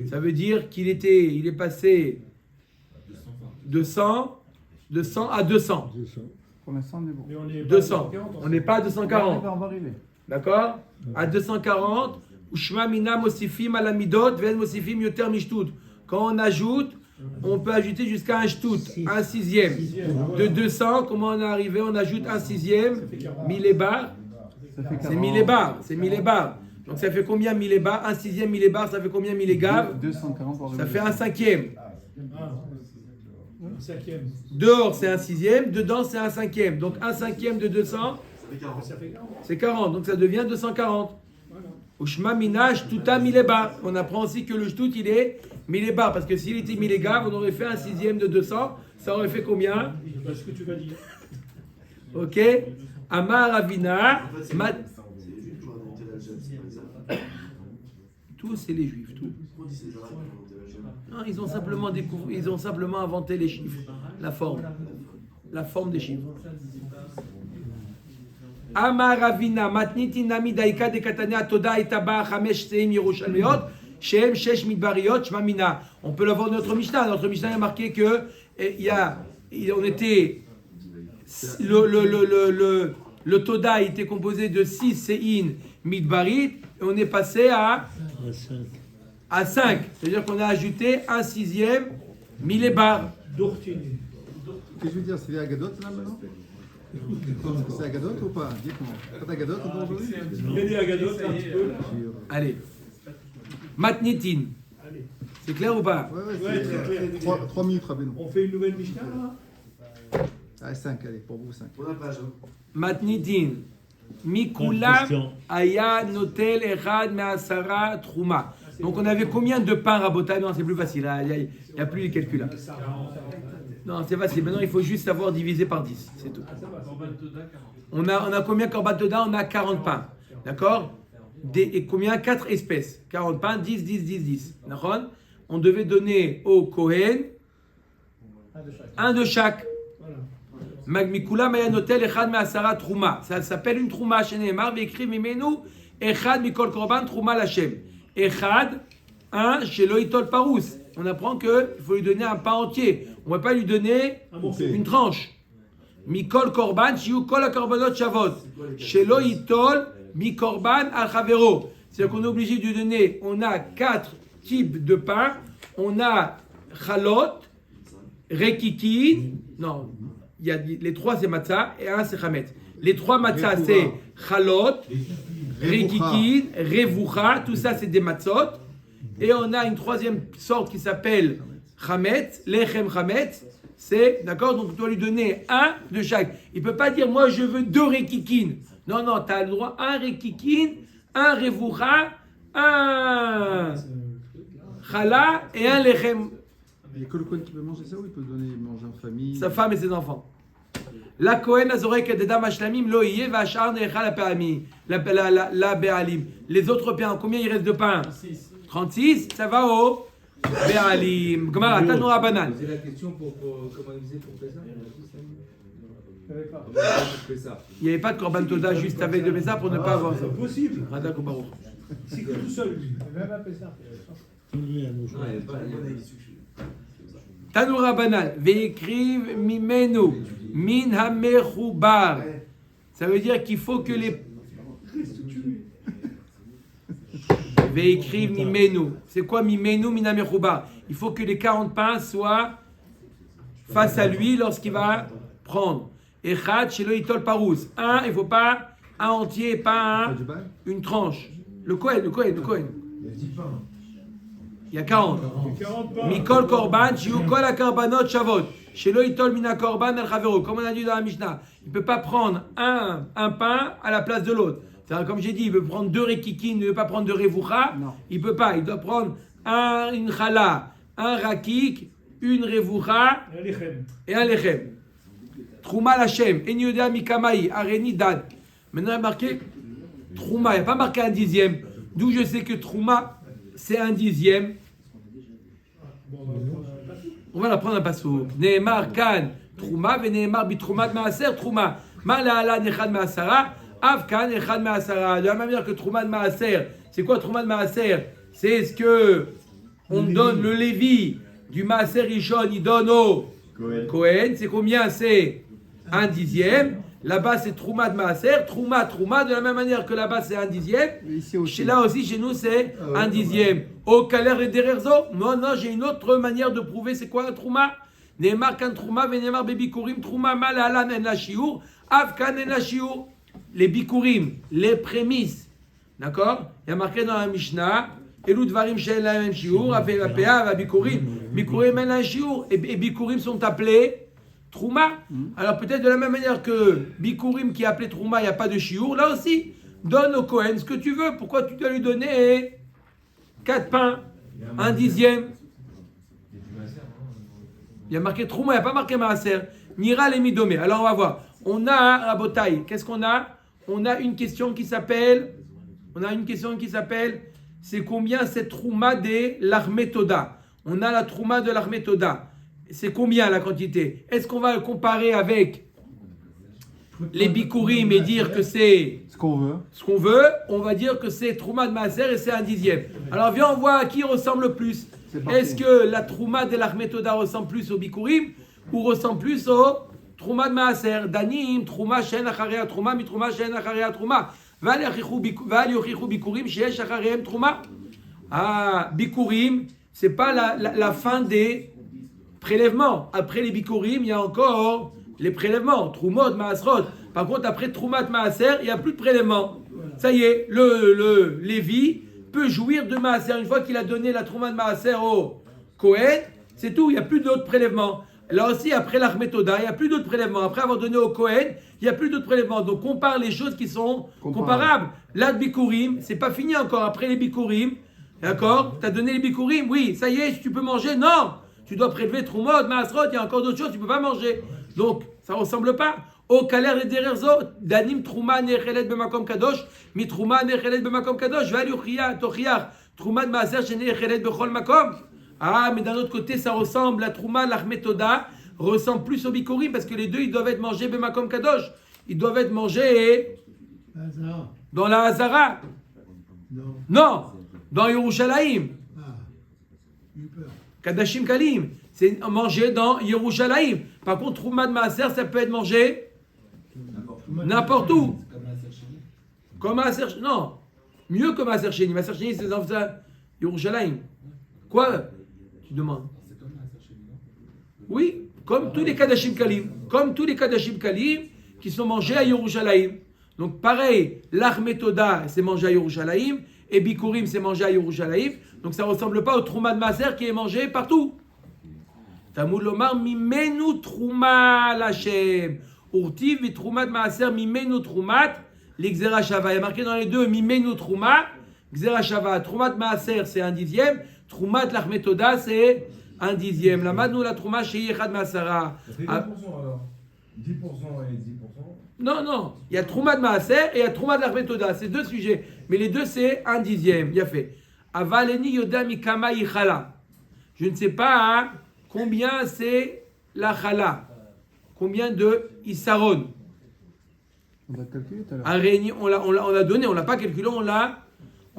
A: Ça veut dire il est passé de 100 à 200.
B: Pour l'instant, on est bon.
F: Mais on est pas
A: 200.
F: 240,
A: On n'est pas à 240.
B: On va arriver.
A: D'accord? À 240, Ushma mina mosifim ala midot, ven mosifim yoter mishtut. Quand on ajoute, on peut ajouter jusqu'à un shtut, un sixième. De 200, comment on est arrivé? On ajoute un sixième, 1000 bars. C'est 1000 bars, c'est 1000 bars. Donc ça fait combien 1000 bars? Un sixième 1000 bars, ça fait combien 1000 gaves?
B: 240 pour
A: Ça fait un cinquième.
F: Ah. Un cinquième.
A: Dehors, c'est un sixième, dedans, c'est un cinquième. Donc un cinquième de 200,
F: Ça fait 40.
A: c'est 40. Donc ça devient 240.
F: Voilà.
A: Ushma minaj tuta 1000 bar. On apprend aussi que le shtout il est 1000 bar parce que s'il était 1000 gav, on aurait fait un sixième de 200. Ça aurait fait combien?
F: Je sais pas ce que tu vas dire.
A: Ok. Amar Ravina. Tous c'est les juifs. Tout. Non, ils ont simplement inventé les chiffres, la forme des chiffres. Amar Ravina matniti nami daika de katania toda itaba chamesh seim yerushalmeot shem shesh midbariot shmamina. On peut l'avoir dans notre Mishnah. Notre Mishnah a marqué que on était le toda était composé de 6 sein midbarit et on est passé à 5. C'est-à-dire qu'on a ajouté un sixième 1000 bar.
F: Dortine.
E: Qu'est-ce que je veux dire, c'est les Agadot là maintenant? C'est Agadot ou pas? Dites-moi. Pas d'Agadot aujourd'hui?
F: Il y a des agadotes un petit peu là.
A: Allez. Matnitin.
F: Allez.
A: C'est clair ou pas?
E: Ouais,
F: Ouais, très clair.
E: 3 minutes, Rabbeinu.
F: On fait une nouvelle Mishnah là.
E: Allez, 5, allez, pour vous 5.
A: Matnitin. Mikulam aya notel echad me'asara truma. Donc on avait combien de pains rabotai? Non, c'est plus facile. Il n'y a plus les calculs là. Non, c'est facile. Maintenant, il faut juste savoir diviser par 10. C'est tout. On a combien Korban Toda? On a 40 pains. D'accord? Et combien? 4 espèces. 40 pains, 10, 10, 10, 10. D'accord? On devait donner au Kohen un de chaque. Magmikula Mayanotel Echad Me'asara Trouma. Ça s'appelle une Trouma. Sheneemar ve'ekriv mimenu Echad Mikol Korban Trouma Lashem. Echad, un chez Loïtol Parous. On apprend qu'il faut lui donner un pain entier. On ne va pas lui donner une tranche. Mikol Korban Shiu Kol Korbanot Shavot. Chez Loïtol Mikorban Al Chavero. C'est-à-dire qu'on est obligé de lui donner. On a 4 types de pain. On a Chalot, Rekikin. Non. Il y a les 3 c'est matzah et un c'est chametz. Les 3 matzah c'est chalot, rekikin, revucha, tout ça c'est des matzot. Et on a une 3e sorte qui s'appelle chametz, lechem chametz. C'est d'accord, donc tu dois lui donner un de chaque. Il peut pas dire moi je veux 2 rekikin. Non, tu as le droit un rekikin, un revucha, un chala et un lechem.
E: Il n'y a que le Kohen qui peut manger ça ou il peut manger en famille?
A: Sa femme et ses enfants. La Kohen azorek dedam ashlamim lo yeh v'ashar necha la pe'amim la be'alim. Les autres pains, combien il reste de pain? 36. Ça va au be'alim. Gemara Tanura Banan.
G: Posez la question pour comment il faisait pour Pessah.
A: Il n'y avait pas de Korban Toda juste avec de Pessah pour ne pas avoir ça.
F: C'est possible.
A: Radak ou Baruch.
F: C'est que tout seul lui. Même à Pessah.
A: Tanura Banan. Ve'ekriv mimenu min hamechubar. Ça veut dire qu'il faut que les Ve'ekriv mimenu. C'est quoi mimenu min hamechubar? Il faut que les 40 pains soient face à lui lorsqu'il va prendre. Echad shelo itol parous. Un, il ne faut pas un entier, pas une tranche. Le Kohen. Il y a 40. Mikol korban, shiu kol korbanot shavot. Shelo itol mina korban al chavero. Comme on a dit dans la Mishnah, il ne peut pas prendre un pain à la place de l'autre. C'est-à-dire, comme j'ai dit, il veut prendre 2 rekikin, il ne veut pas prendre 2 revucha. Il ne peut pas. Il doit prendre une chala, un rakik, une revucha et un lechem. Trouma Lachem, Enyoda Mikamai, Areni Dad. Maintenant, il y a marqué Trouma, il n'y a pas marqué un dixième. D'où je sais que Trouma, c'est un dixième. On va la prendre un passo. Nehemar Kan, Trouma, Veneemar, Bitroumat, Maaser, Trouma. Malalan, Echad, Maasara, Avkan, Echad, Maasara. De la même manière que Trouma de Maaser, c'est quoi Trouma de Maaser? C'est ce que on donne le Lévi du Maaser Rishon, il donne au Kohen. C'est combien? C'est 1/10. Là-bas, c'est Trouma de Maaser, Trouma, de la même manière que là-bas, c'est 1/10. Là aussi, chez nous, c'est 1/10. Au Kaler et Dererzo, non, j'ai une autre manière de prouver c'est quoi un Trouma. Neymar kan Trouma, Venemar Bebikurim, Trouma mal alan en la shiur, Avkan en la shiur. Les Bikurim, les prémices, d'accord? Il y a marqué dans la Mishnah, Elou Dvarim Shel la même shiur, Avea, Bikurim, Bikurim en la shiur, et Bikurim sont appelés Trouma. Alors peut-être de la même manière que Bikurim qui est appelé Trouma, il n'y a pas de shiur, là aussi, donne au Kohen ce que tu veux. Pourquoi tu dois lui donner 4 pains, 1/10? Il y a marqué Trouma, il n'y a pas marqué Maaser. Nira les Midomé. Alors on va voir. On a, Rabotai, qu'est-ce qu'on a? On a une question qui s'appelle, c'est combien cette Trouma de l'Armétoda? On a la Trouma de l'Armétoda. C'est combien la quantité? Est-ce qu'on va le comparer avec les Bikurim et dire que c'est
B: Ce qu'on veut.
A: On va dire que c'est Trouma de Maaser et c'est 1/10. Alors viens, on voit à qui ressemble le plus. Est-ce que la Trouma de l'Armétoda ressemble plus au Bikurim ou ressemble plus au Trouma de Maaser? Danim, Trouma, Shen, Acharia, Trouma, Mitrouma, Shen, Acharia, Trouma. Val Yochichu Bikurim, Sheesh, Achareem, Trouma. Ah, Bikurim, c'est pas la fin des prélèvements. Après les Bikurim, il y a encore les prélèvements. Troumot, Maasrot. Par contre, après Trouma de Maaser, il n'y a plus de prélèvements. Ça y est, le Lévi peut jouir de Maaser. Une fois qu'il a donné la Trouma de Maaser au Kohen, c'est tout, il n'y a plus d'autres prélèvements. Là aussi, après l'Armétoda, il n'y a plus d'autres prélèvements. Après avoir donné au Kohen, il n'y a plus d'autres prélèvements. Donc, compare les choses qui sont comparables. Là, de Bikurim, c'est pas fini encore. Après les Bikurim, d'accord? Tu as donné les Bikurim, oui, ça y est, tu peux manger? Non! Tu dois prélever Troumot, Maasrot, il y a encore d'autres choses, tu ne peux pas manger. Donc, ça ne ressemble pas. Au Kaler et Dererzo, Danim Trouma Nechelet Bemakom Kadosh, Mi Trouma Nechelet Bemakom Kadosh, Valuchia, Tochiach, Trouma de Maaser, Nechelet Bechol Makom. Ah, mais d'un autre côté, ça ressemble, la Trouma, l'Armétoda, ressemble plus au Bikurim, parce que les deux, ils doivent être mangés Bemakom Kadosh. Ils doivent être mangés dans la Hazara. Non, dans Yerushalayim. Kadashim Kalim, c'est mangé dans Yerushalayim. Par contre, Trouma de Maaser, ça peut être mangé n'importe où. Comme Maaser Sheni. Non, mieux que Maaser Sheni. Maaser Sheni, c'est dans Yerushalayim. Quoi? Tu demandes. Oui, comme tous les Kadashim Kalim. Comme tous les Kadashim Kalim qui sont mangés à Yerushalayim. Donc pareil, l'Armétoda, c'est mangé à Yerushalayim. Et Bikurim, c'est mangé à Yerushalayim. Donc ça ne ressemble pas au Trouma de Maaser qui est mangé partout. Talmud Lomar, Mimenu Trouma Lachem. Urtiv et Trouma de Maaser, Mimenu Troumat, l'Xera Shava. Il y a marqué dans les deux, Mimenu Trouma, Xera Shava. Trouma de Maaser, c'est 1/10. Trouma de l'Armétoda, c'est 1/10. La Madnou la Trouma chez Yechad Masara.
C: Ça fait 10% alors. 10% et 10%.
A: Non. Il y a Trouma de Maaser et il y a Trouma de l'Armétoda. C'est deux sujets. Mais les deux, c'est 1/10. Il a fait. Avaleni Yodami Kama Yichala. Je ne sais pas combien c'est la Chala. Combien de Issaron?
B: On a calculé tout à l'heure.
A: Araignée, on l'a donné, on l'a pas calculé, on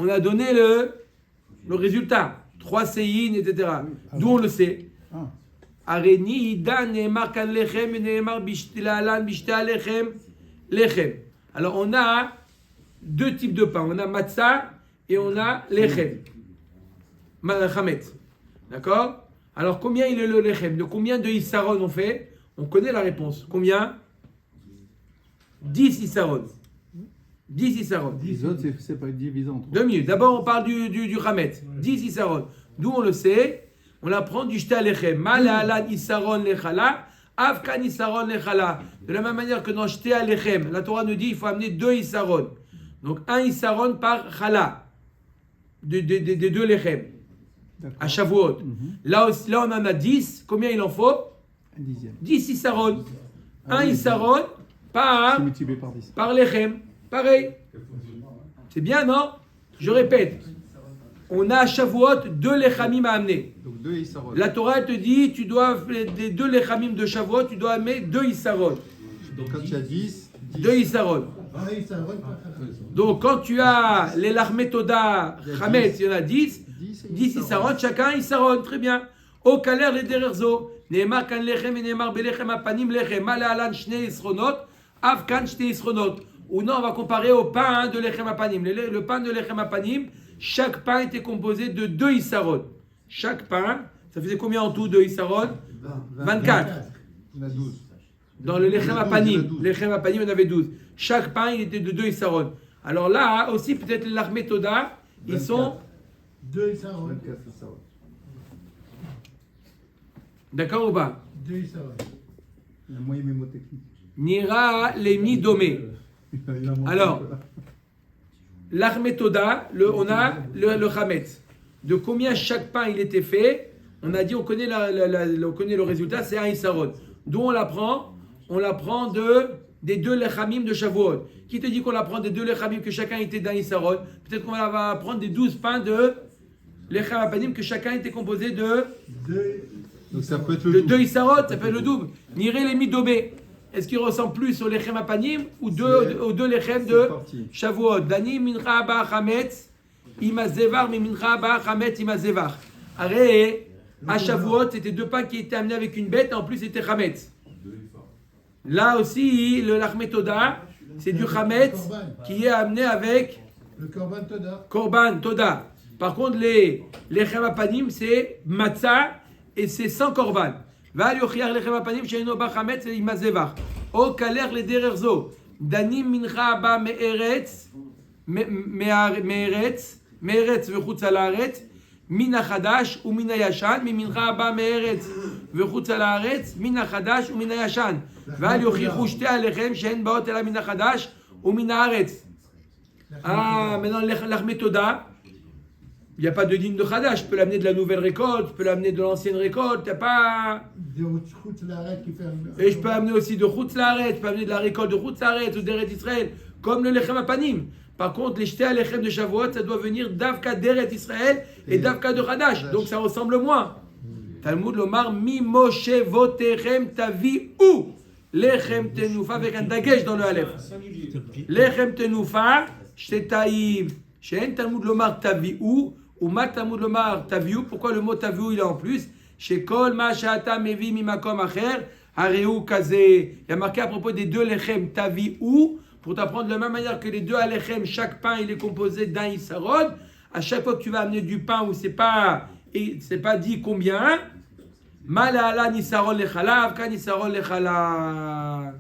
A: a donné le résultat. 3 séines, etc. D'où on le sait. Araignée, Ida, Neemar Kan Lechem, Neemar Bishtilalan, Bishta Lechem, Lechem. Alors on a deux types de pain. On a matzah et on a lechem. Chametz. D'accord? Alors combien il est le lechem? De combien de issaron on fait? On connaît la réponse. Combien? 10 issaron. 10 issaron.
B: Les autres, c'est pas divisé en 3.
A: 2 minutes. D'abord, on parle du chametz. 10 issaron. D'où on le sait? On apprend du shta lechem. Malalan issaron lechala. Afkan issaron lechala. De la même manière que dans shta lechem, la Torah nous dit qu'il faut amener 2 issaron. Donc 1 issaron par chala. Des 2 lechem. À Shavuot. Là, on en a 10. Combien il en faut?
B: 1/10.
A: 10 issaron. 1 issaron par
B: Multiplié par 10.
A: lechem. Pareil. C'est bien, non? Je répète. on a à Shavuot 2 lechamim à amener.
E: Donc 2 Isarot.
A: La Torah elle te dit, tu dois, des 2 lechamim de Shavuot, tu dois amener 2 Isarot.
E: Donc quand il y a 10,
A: 2 Isarot. Donc quand tu as les Larmetoda, Chametz, il y en a 10, 10 Isarot, chacun Isarot, très bien. Au Kaler les Dererzo, Neemar kan lechem et Neemar belechem apanim lechem, Malalan shne isronot, Av kan shne isronot. Ou non, on va comparer au pain de lechem apanim. Le pain de lechem apanim, chaque pain était composé de 2 Isarot. Chaque pain, ça faisait combien en tout de Isarot? 24.
E: il y en a 12.
A: Dans le lechem
E: Il y en a
A: apanim,
E: 12.
A: lechem apanim, on avait 12. Chaque pain, il était de 2 Isarot. Alors là, aussi, peut-être les Larmetoda, ils sont...
F: 2 Isarot.
E: 24 Isarot.
A: D'accord ou pas?
F: 2 Isarot.
E: Il y a moyen mémotechnique.
A: Nira les mi-domé.
E: Il en manque
A: Alors,
E: un peu là.
A: L'Armetoda, on a le Chametz. De combien chaque pain il était fait? On a dit, on connaît, on connaît le résultat, c'est un Isarot. D'où on l'apprend? On l'apprend des 2 lechamim de Shavuot. Qui te dit qu'on l'apprend des 2 lechamim que chacun était d'un Isarot? Peut-être qu'on va apprendre des 12 pains de lechem apanim que chacun était composé de
E: Donc ça peut être le
A: 2 Isarot, ça fait le double. Niré les midobé. Est-ce qu'il ressemble plus au lechem apanim ou aux 2 lechem
E: c'est
A: de
E: parti.
A: Shavuot? Dani mincha ba chametz imazevar mi mincha ba chametz imazevar. Arrête, à Shavuot, c'était 2 pains qui étaient amenés avec une bête, en plus c'était chametz. Là aussi, le lachmetoda, c'est du chametz qui est amené avec
F: Le Korban Toda.
A: korban toda. Par contre, les lechem apanim, c'est matzah et c'est sans korban. Va yochiach lechem apanim sheino ba chametz imazevar. O kaler le dererzo. Danim mincha ba me'eretz me'eretz v'chutz al haaretz min hachadash umin hayashan mincha ba me'eretz v'chutz al haaretz min hachadash umin hayashan. Va yochichu shte alechem she'en baot ela min hachadash umin haaretz. Ah, maintenant l'Achmetoda, il n'y a pas de digne de Khadash. Tu peux l'amener de la nouvelle récolte, tu peux l'amener de l'ancienne récolte, t'as pas... Et je peux amener aussi de Chutz Laaretz, je peux amener de la récolte de Chutz Laaretz ou d'Eretz Israël, comme le Lechem Apanim. Par contre, les Shté Alechem de Shavuot, ça doit venir d'Avka d'Eretz Israël et d'Avka de Khadash. Donc ça ressemble moins. Talmud Lomar, Mi Moshe Votechem Tavi ou Lechem Tenoufa avec un dagesh dans le Aleph. Lechem Tenoufa, Shtetaïm, Shen Talmud Lomar Taviou, ou Mat Talmud Lomar Taviou. Pourquoi le mot Taviou il est en plus? Chez Kol Mashata Mevi Mimakom Acher, Hareu Kazé. Il y a marqué à propos des 2 Lechem Taviou, pour t'apprendre de la même manière que les 2 Alechem, chaque pain il est composé d'un Isarod. À chaque fois que tu vas amener du pain où c'est pas dit combien, Malala Nisarol Lechalav, Kan Nisarol Lechalav.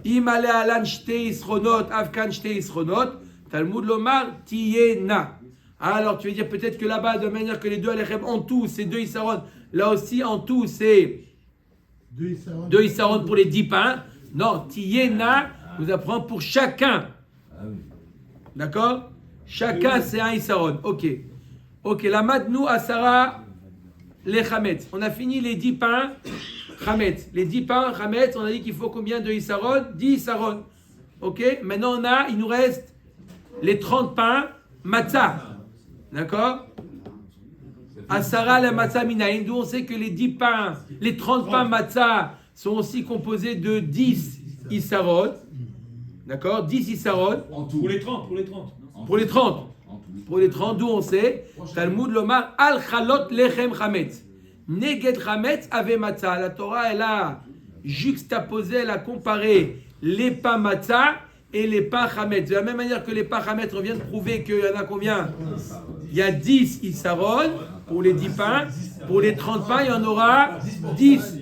A: Imale alan shte isronot, avkan shte isronot, Talmud lomar tiyena. Alors tu veux dire peut-être que là-bas, de manière que les 2 alechem en tout, c'est 2 isarot, là aussi en tout c'est 2 isarot pour les 10 pains. Non, tiyena nous apprend pour chacun. D'accord? Chacun c'est un isarot. Ok, la madnou asara les chametz. On a fini les 10 pains. Chametz. Les 10 pains, Chametz, on a dit qu'il faut combien de Isarot? 10 Isarot. Ok? Maintenant, il nous reste les 30 pains, Matzah. D'accord? Asara la Matzah minaïn, d'où on sait que les 10 pains, les 30 pains Matzah sont aussi composés de 10 Isarot. D'accord? 10 Isarot.
F: Pour les 30.
A: Pour les 30. Pour les 30, d'où on sait? Talmud Lomar al Chalot Lechem Chametz. Neged Chametz ave matzah. La Torah, elle a juxtaposé, elle a comparé les pains matzah et les pains chametz. De la même manière que les pains chametz, on vient de prouver qu'il y en a combien? Il y a 10 isarod pour les 10 pains. Pour les 30 pains, il y en aura 10.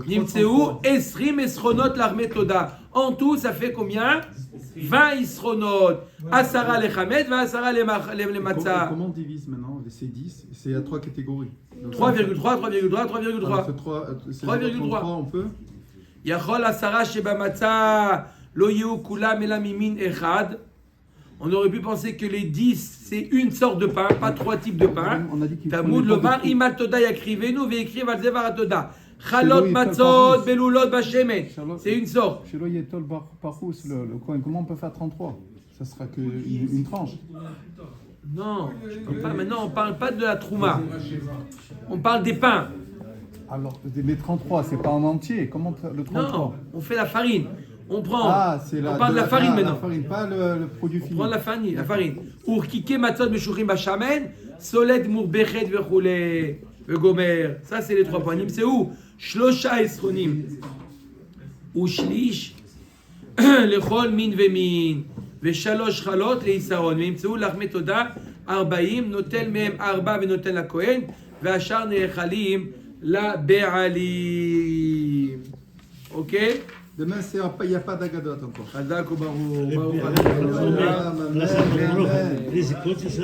A: Nimtseu esrim esronot l'armetoda. En tout, ça fait combien? 20 isronot. Asara les chametz, 20 asara les matzah.
E: Comment on divise maintenant ces 10? C'est à 3 catégories.
A: 3,3, 3,3, 3,3.
E: 3,3 on peut.
A: Yachol asara sheba matzah lo yehu kulam ela mimin echad. On aurait pu penser que les 10 c'est une sorte de pain, pas 3 types de pain.
B: On a dit qu'il
A: Talmud lomar imal toda yakrivenu ve'ekriv al zevar atoda. Chalot matzot belulot bashemet. C'est une sorte.
B: Chez Loyetel Parous, le coin, comment on peut faire 33? Ça sera qu'une tranche.
A: Non, maintenant on parle pas de la trouma. On parle des pains.
B: Alors, mais 33, c'est pas en entier. Comment le 33?
A: Non, on fait la farine. On prend.
B: Ah, c'est
A: on parle de la farine maintenant.
B: La farine, pas le produit
A: On
B: fini.
A: prend la farine. La farine. Urkike matzot meshurim bashamen, soled murbechet vechule vegomer. Ça c'est les 3 points. C'est où? Shlosha esronim. Ushlish lechol min vemin. ושלוש חלות לישרון, וימצאו לחמי תודה 40, נוטל מהם 4 ונותן לכהן, והשאר נאכלים לבעלים. אוקיי?
E: Demain, il n'y a pas d'Agadot encore.
A: חזק וברוך.
D: Les écoutes, c'est ça.